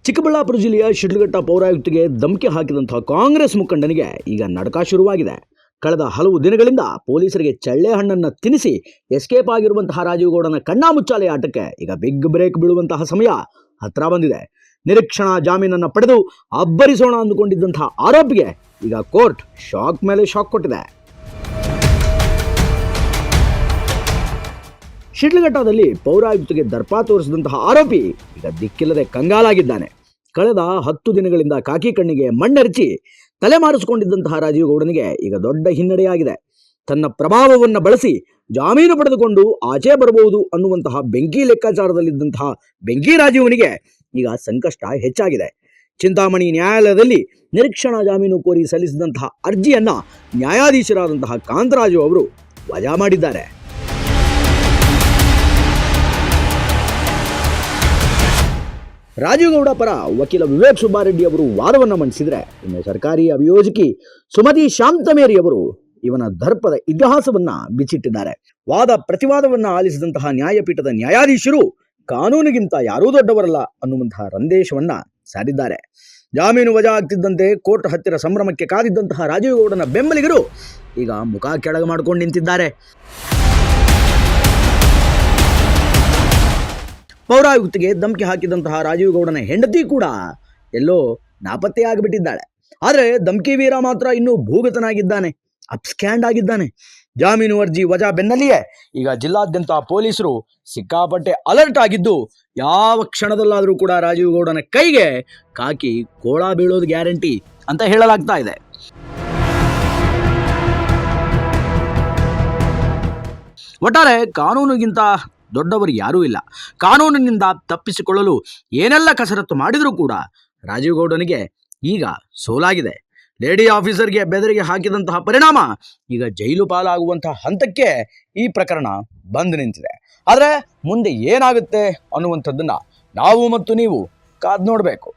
ಚಿಕ್ಕಬಳ್ಳಾಪುರ ಜಿಲ್ಲೆಯ ಶಿಡ್ಲಘಟ್ಟ ಪೌರಾಯುಕ್ತಿಗೆ ಧಮಕಿ ಹಾಕಿದಂತಹ ಕಾಂಗ್ರೆಸ್ ಮುಖಂಡನಿಗೆ ಈಗ ನಡಕ ಶುರುವಾಗಿದೆ. ಕಳೆದ ಹಲವು ದಿನಗಳಿಂದ ಪೊಲೀಸರಿಗೆ ಚಳ್ಳೆ ಹಣ್ಣನ್ನು ತಿನ್ನಿಸಿ ಎಸ್ಕೇಪ್ ಆಗಿರುವಂತಹ ರಾಜೀವ್ ಗೌಡನ ಕಣ್ಣಾಮುಚ್ಚಾಲೆ ಆಟಕ್ಕೆ ಈಗ ಬಿಗ್ ಬ್ರೇಕ್ ಬೀಳುವಂತಹ ಸಮಯ ಹತ್ರ ಬಂದಿದೆ. ನಿರೀಕ್ಷಣಾ ಜಾಮೀನನ್ನು ಪಡೆದು ಅಬ್ಬರಿಸೋಣ ಅಂದುಕೊಂಡಿದ್ದಂತಹ ಆರೋಪಿಗೆ ಈಗ ಕೋರ್ಟ್ ಶಾಕ್ ಮೇಲೆ ಶಾಕ್ ಕೊಟ್ಟಿದೆ. ಶಿಡ್ಲಘಟ್ಟದಲ್ಲಿ ಪೌರಾಯುಕ್ತಿಗೆ ದರ್ಪ ತೋರಿಸಿದಂತಹ ಆರೋಪಿ ಈಗ ದಿಕ್ಕಿಲ್ಲದೆ ಕಂಗಾಲಾಗಿದ್ದಾನೆ. ಕಳೆದ 10 ದಿನಗಳಿಂದ ಕಾಕಿ ಕಣ್ಣಿಗೆ ಮಣ್ಣೆರಚಿ ತಲೆಮಾರಿಸಿಕೊಂಡಿದ್ದಂತಹ ರಾಜೀವ್ ಗೌಡನಿಗೆ ಈಗ ದೊಡ್ಡ ಹಿನ್ನಡೆಯಾಗಿದೆ. ತನ್ನ ಪ್ರಭಾವವನ್ನು ಬಳಸಿ ಜಾಮೀನು ಪಡೆದುಕೊಂಡು ಆಚೆ ಬರಬಹುದು ಅನ್ನುವಂತಹ ಬೆಂಕಿ ಲೆಕ್ಕಾಚಾರದಲ್ಲಿದ್ದಂತಹ ಬೆಂಕಿ ರಾಜೀವನಿಗೆ ಈಗ ಸಂಕಷ್ಟ ಹೆಚ್ಚಾಗಿದೆ. ಚಿಂತಾಮಣಿ ನ್ಯಾಯಾಲಯದಲ್ಲಿ ನಿರೀಕ್ಷಣಾ ಜಾಮೀನು ಕೋರಿ ಸಲ್ಲಿಸಿದಂತಹ ಅರ್ಜಿಯನ್ನ ನ್ಯಾಯಾಧೀಶರಾದಂತಹ ಕಾಂತರಾಜು ಅವರು ವಜಾ ಮಾಡಿದ್ದಾರೆ. ರಾಜೀವ್ ಗೌಡ ಪರ ವಕೀಲ ವಿವೇಕ್ ಸುಬ್ಬಾರೆಡ್ಡಿ ಅವರು ವಾದವನ್ನು ಮಂಡಿಸಿದರೆ, ಇನ್ನು ಸರ್ಕಾರಿ ಅಭಿಯೋಜಕಿ ಸುಮತಿ ಶಾಂತಮೇರಿ ಅವರು ಇವನ ದರ್ಪದ ಇತಿಹಾಸವನ್ನ ಬಿಚ್ಚಿಟ್ಟಿದ್ದಾರೆ. ವಾದ ಪ್ರತಿವಾದವನ್ನ ಆಲಿಸಿದಂತಹ ನ್ಯಾಯಪೀಠದ ನ್ಯಾಯಾಧೀಶರು ಕಾನೂನಿಗಿಂತ ಯಾರೂ ದೊಡ್ಡವರಲ್ಲ ಅನ್ನುವಂತಹ ಸಂದೇಶವನ್ನ ಸಾರಿದ್ದಾರೆ. ಜಾಮೀನು ವಜಾ ಆಗ್ತಿದ್ದಂತೆ ಕೋರ್ಟ್ ಹತ್ತಿರ ಸಂಭ್ರಮಕ್ಕೆ ಕಾದಿದ್ದಂತಹ ರಾಜೀವ್ ಗೌಡನ ಬೆಂಬಲಿಗರು ಈಗ ಮುಖ ಕೆಳಗೆ ಮಾಡಿಕೊಂಡು ನಿಂತಿದ್ದಾರೆ. ಪೌರಾಯುಕ್ತಿಗೆ ಧಮಕಿ ಹಾಕಿದಂತಹ ರಾಜೀವ್ ಗೌಡನ ಹೆಂಡತಿ ಕೂಡ ಎಲ್ಲೋ ನಾಪತ್ತೆಯಾಗಿಬಿಟ್ಟಿದ್ದಾಳೆ. ಆದರೆ ಧಮಕಿ ವೀರ ಮಾತ್ರ ಇನ್ನೂ ಭೂಗತನಾಗಿದ್ದಾನೆ, ಅಪ್ಸ್ಕ್ಯಾಂಡ್ ಆಗಿದ್ದಾನೆ. ಜಾಮೀನು ಅರ್ಜಿ ವಜಾ ಬೆನ್ನಲ್ಲಿಯೇ ಈಗ ಜಿಲ್ಲಾದ್ಯಂತ ಪೊಲೀಸರು ಸಿಕ್ಕಾಪಟ್ಟೆ ಅಲರ್ಟ್ ಆಗಿದ್ದು, ಯಾವ ಕ್ಷಣದಲ್ಲಾದರೂ ಕೂಡ ರಾಜೀವ್ ಗೌಡನ ಕೈಗೆ ಕಾಕಿ ಕೋಳ ಬೀಳೋದು ಗ್ಯಾರಂಟಿ ಅಂತ ಹೇಳಲಾಗ್ತಾ ಇದೆ. ಒಟ್ಟಾರೆ ಕಾನೂನಿಗಿಂತ ದೊಡ್ಡವರು ಯಾರೂ ಇಲ್ಲ. ಕಾನೂನಿನಿಂದ ತಪ್ಪಿಸಿಕೊಳ್ಳಲು ಏನೆಲ್ಲ ಕಸರತ್ತು ಮಾಡಿದರೂ ಕೂಡ ರಾಜೀವ್ ಗೌಡನಿಗೆ ಈಗ ಸೋಲಾಗಿದೆ. ಲೇಡಿ ಆಫೀಸರ್ಗೆ ಬೆದರಿಗೆ ಹಾಕಿದಂತಹ ಪರಿಣಾಮ ಈಗ ಜೈಲು ಪಾಲಾಗುವಂತಹ ಹಂತಕ್ಕೆ ಈ ಪ್ರಕರಣ ಬಂದು ನಿಂತಿದೆ. ಆದರೆ ಮುಂದೆ ಏನಾಗುತ್ತೆ ಅನ್ನುವಂಥದ್ದನ್ನು ನಾವು ಮತ್ತು ನೀವು ಕಾದು ನೋಡಬೇಕು.